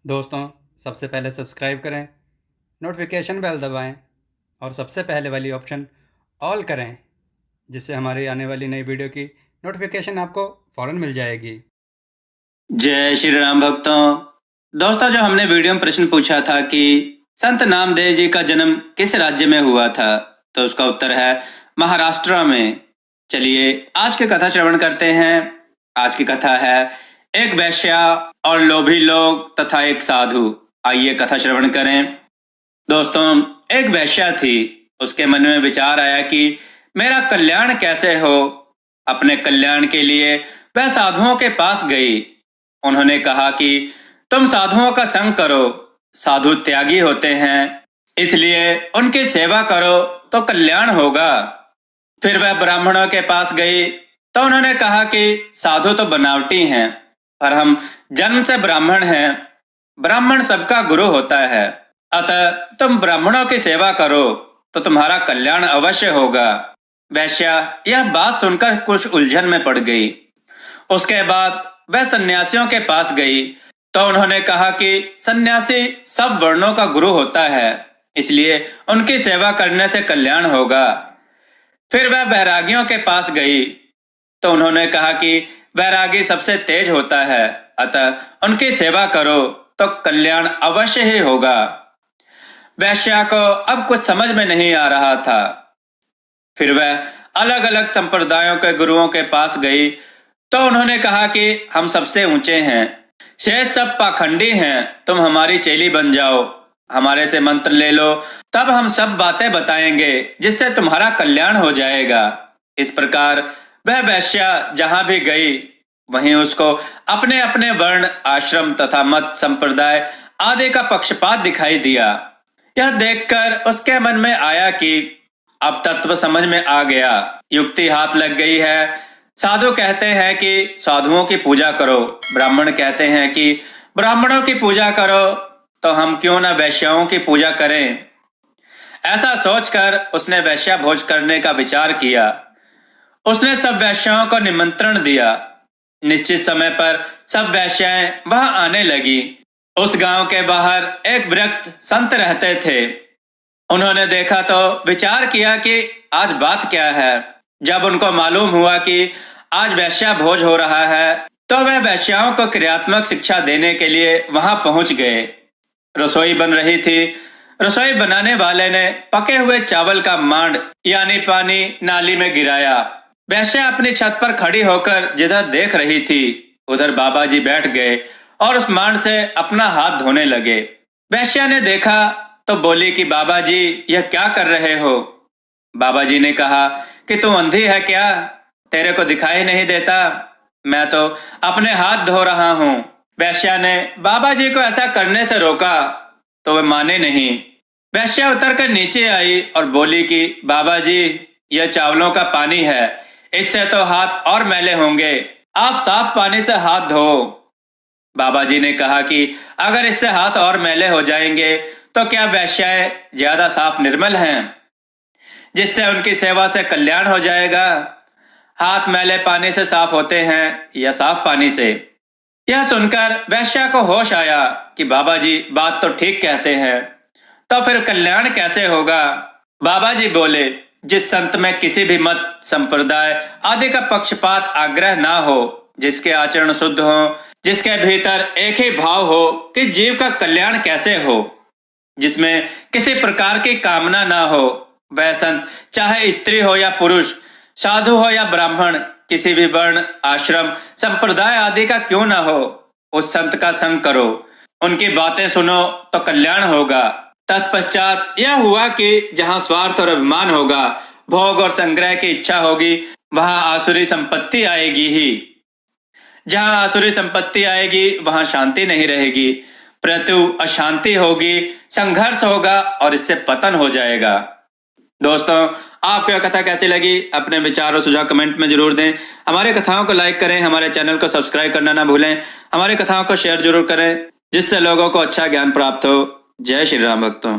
दोस्तों, सबसे पहले सब्सक्राइब करें, नोटिफिकेशन बेल दबाएं और सबसे पहले वाली ऑप्शन ऑल करें, जिससे हमारी आने वाली नई वीडियो की नोटिफिकेशन आपको फ़ौरन मिल जाएगी। जय श्री राम भक्तों। दोस्तों, जो हमने वीडियो में प्रश्न पूछा था कि संत नामदेव जी का जन्म किस राज्य में हुआ था, तो उसका उत्तर है महाराष्ट्र में। चलिए आज की कथा श्रवण करते हैं। आज की कथा है एक वैश्या और लोभी लोग तथा एक साधु। आइए कथा श्रवण करें। दोस्तों, एक वैश्या थी। उसके मन में विचार आया कि मेरा कल्याण कैसे हो। अपने कल्याण के लिए वह साधुओं के पास गई। उन्होंने कहा कि तुम साधुओं का संग करो, साधु त्यागी होते हैं, इसलिए उनकी सेवा करो तो कल्याण होगा। फिर वह ब्राह्मणों के पास गई तो उन्होंने कहा कि साधु तो बनावटी हैं, पर हम जन्म से ब्राह्मण हैं। ब्राह्मण सबका गुरु होता है, अतः तुम ब्राह्मणों की सेवा करो तो तुम्हारा कल्याण अवश्य होगा। वैश्या यह बात सुनकर कुछ उलझन में पड़ गई। उसके बाद वह सन्यासियों के पास गई तो उन्होंने कहा कि सन्यासी सब वर्णों का गुरु होता है, इसलिए उनकी सेवा करने से कल्याण होगा। फिर वह वैरागियों के पास गई तो उन्होंने कहा कि वैरागी सबसे तेज होता है, अतः उनकी सेवा करो तो कल्याण अवश्य ही होगा। वैश्या को अब कुछ समझ में नहीं आ रहा था। फिर वह अलग अलग संप्रदायों के गुरुओं के पास गई तो उन्होंने कहा कि हम सबसे ऊंचे हैं, शेष सब पाखंडी हैं, तुम हमारी चेली बन जाओ, हमारे से मंत्र ले लो, तब हम सब बातें बताएंगे जिससे तुम्हारा कल्याण हो जाएगा। इस प्रकार वह वैश्या जहां भी गई वहीं उसको अपने अपने वर्ण, आश्रम तथा मत संप्रदाय आदि का पक्षपात दिखाई दिया। यह देखकर उसके मन में आया कि अब तत्व समझ में आ गया, युक्ति हाथ लग गई है। साधु कहते हैं कि साधुओं की पूजा करो, ब्राह्मण कहते हैं कि ब्राह्मणों की पूजा करो, तो हम क्यों न वैश्याओं की पूजा करें। ऐसा सोचकर उसने वैश्या भोज करने का विचार किया। उसने सब वैश्याओं को निमंत्रण दिया। निश्चित समय पर सब वैश्याएं वहां आने लगी। उस गांव के बाहर एक वृद्ध संत रहते थे। उन्होंने देखा तो विचार किया कि आज बात क्या है। जब उनको मालूम हुआ कि आज वैश्या भोज हो रहा है तो वह वैश्याओं को क्रियात्मक शिक्षा देने के लिए वहां पहुंच गए। रसोई बन रही थी। रसोई बनाने वाले ने पके हुए चावल का मांड यानी पानी नाली में गिराया। वैश्या अपनी छत पर खड़ी होकर जिधर देख रही थी उधर बाबा जी बैठ गए और उस मांड से अपना हाथ धोने लगे। वैश्या ने देखा तो बोली कि बाबा जी, यह क्या कर रहे हो। बाबा जी ने कहा कि तू अंधी है क्या, तेरे को दिखाई नहीं देता, मैं तो अपने हाथ धो रहा हूँ। वैश्या ने बाबा जी को ऐसा करने से रोका तो वे माने नहीं। वैश्या उतर कर नीचे आई और बोली कि बाबा जी, यह चावलों का पानी है, इससे तो हाथ और मैले होंगे, आप साफ पानी से हाथ धो। बाबा जी ने कहा कि अगर इससे हाथ और मैले हो जाएंगे तो क्या वैश्याएं ज्यादा साफ निर्मल हैं, जिससे उनकी सेवा से कल्याण हो जाएगा। हाथ मैले पानी से साफ होते हैं या साफ पानी से। यह सुनकर वैश्या को होश आया कि बाबा जी बात तो ठीक कहते हैं, तो फिर कल्याण कैसे होगा। बाबा जी बोले, जिस संत में किसी भी मत संप्रदाय आदि का पक्षपात आग्रह ना हो, जिसके आचरण शुद्ध हो, जिसके भीतर एक ही भाव हो कि जीव का कल्याण कैसे हो, जिसमें किसी प्रकार की कामना ना हो, वह संत चाहे स्त्री हो या पुरुष, साधु हो या ब्राह्मण, किसी भी वर्ण, आश्रम, संप्रदाय आदि का क्यों ना हो, उस संत का संग करो, उनकी बातें सुनो तो कल्याण होगा। तत्पश्चात यह हुआ कि जहां स्वार्थ और अभिमान होगा, भोग और संग्रह की इच्छा होगी, वहां आसुरी संपत्ति आएगी ही। जहां आसुरी संपत्ति आएगी वहां शांति नहीं रहेगी, प्रत्यु अशांति होगी, संघर्ष होगा और इससे पतन हो जाएगा। दोस्तों, आपको यह कथा कैसी लगी अपने विचार और सुझाव कमेंट में जरूर दें। हमारे कथाओं को लाइक करें, हमारे चैनल को सब्सक्राइब करना ना भूलें, हमारे कथाओं को शेयर जरूर करें जिससे लोगों को अच्छा ज्ञान प्राप्त हो। जय श्री राम भक्तों।